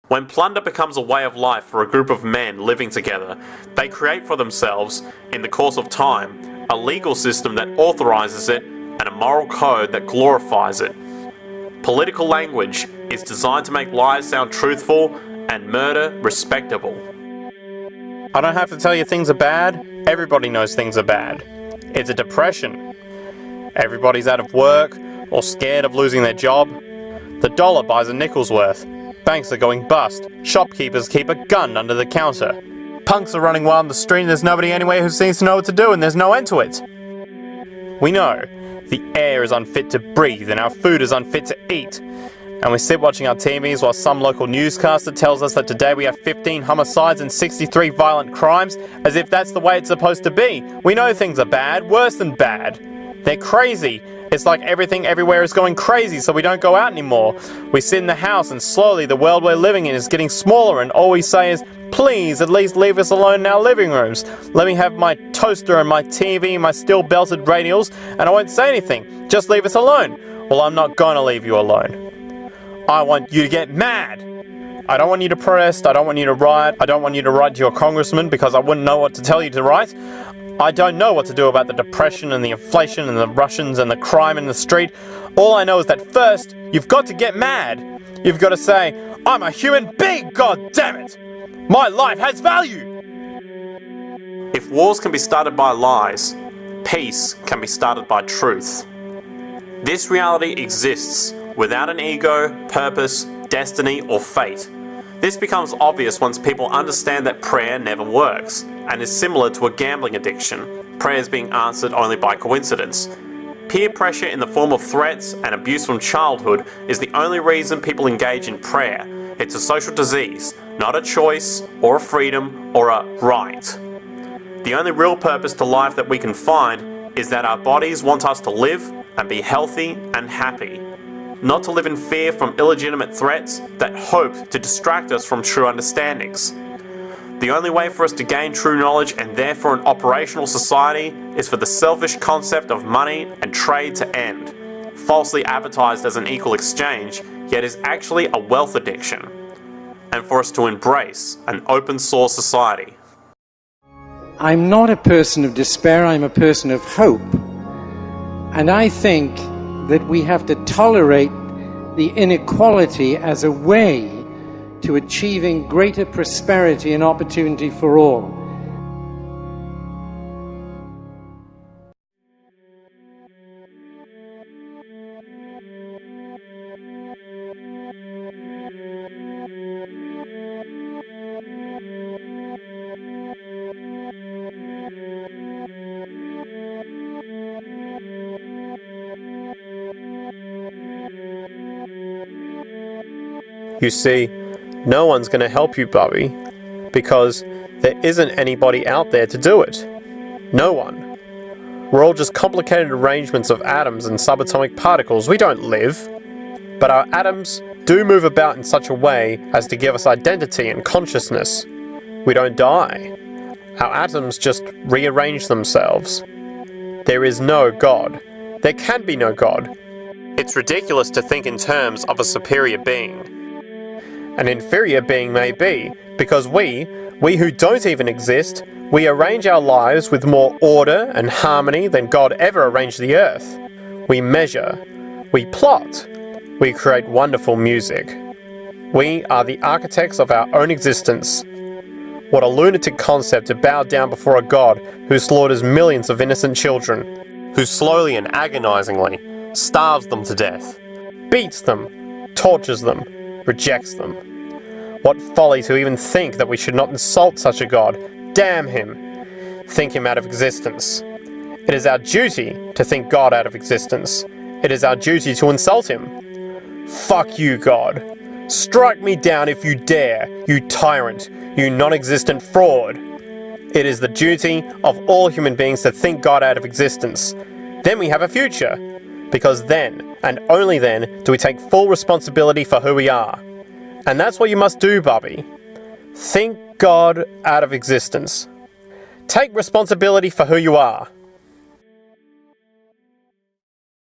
When plunder becomes a way of life for a group of men living together, they create for themselves, in the course of time, a legal system that authorises it and a moral code that glorifies it. Political language is designed to make lies sound truthful and murder respectable. I don't have to tell you things are bad. Everybody knows things are bad. It's a depression. Everybody's out of work or scared of losing their job. The dollar buys a nickel's worth. Banks are going bust. Shopkeepers keep a gun under the counter. Punks are running wild in the street and there's nobody anywhere who seems to know what to do and there's no end to it. We know the air is unfit to breathe and our food is unfit to eat. And we sit watching our TVs while some local newscaster tells us that today we have 15 homicides and 63 violent crimes, as if that's the way it's supposed to be. We know things are bad, worse than bad. They're crazy. It's like everything everywhere is going crazy, so we don't go out anymore. We sit in the house and slowly the world we're living in is getting smaller, and all we say is, please at least leave us alone in our living rooms. Let me have my toaster and my TV and my steel belted radials, and I won't say anything. Just leave us alone. Well, I'm not going to leave you alone. I want you to get mad. I don't want you to protest. I don't want you to riot. I don't want you to write to your congressman because I wouldn't know what to tell you to write. I don't know what to do about the depression and the inflation and the Russians and the crime in the street. All I know is that first, you've got to get mad. You've got to say, I'm a human being, god damn it! My life has value! If wars can be started by lies, peace can be started by truth. This reality exists without an ego, purpose, destiny, or fate. This becomes obvious once people understand that prayer never works, and is similar to a gambling addiction, prayers being answered only by coincidence. Peer pressure in the form of threats and abuse from childhood is the only reason people engage in prayer. It's a social disease, not a choice, or a freedom, or a right. The only real purpose to life that we can find is that our bodies want us to live and be healthy and happy. Not to live in fear from illegitimate threats that hope to distract us from true understandings. The only way for us to gain true knowledge and therefore an operational society is for the selfish concept of money and trade to end, falsely advertised as an equal exchange, yet is actually a wealth addiction, and for us to embrace an open source society. I'm not a person of despair, I'm a person of hope. And I think that we have to tolerate the inequality as a way to achieving greater prosperity and opportunity for all. You see, no one's going to help you, Bobby, because there isn't anybody out there to do it. No one. We're all just complicated arrangements of atoms and subatomic particles. We don't live. But our atoms do move about in such a way as to give us identity and consciousness. We don't die. Our atoms just rearrange themselves. There is no God. There can be no God. It's ridiculous to think in terms of a superior being. An inferior being may be, because we who don't even exist, we arrange our lives with more order and harmony than God ever arranged the earth. We measure, we plot, we create wonderful music. We are the architects of our own existence. What a lunatic concept to bow down before a God who slaughters millions of innocent children, who slowly and agonizingly starves them to death, beats them, tortures them, rejects them. What folly to even think that we should not insult such a God. Damn him. Think him out of existence. It is our duty to think God out of existence. It is our duty to insult him. Fuck you, God. Strike me down if you dare, you tyrant, you non-existent fraud. It is the duty of all human beings to think God out of existence. Then we have a future. Because then, and only then, do we take full responsibility for who we are. And that's what you must do, Bobby. Think God out of existence. Take responsibility for who you are.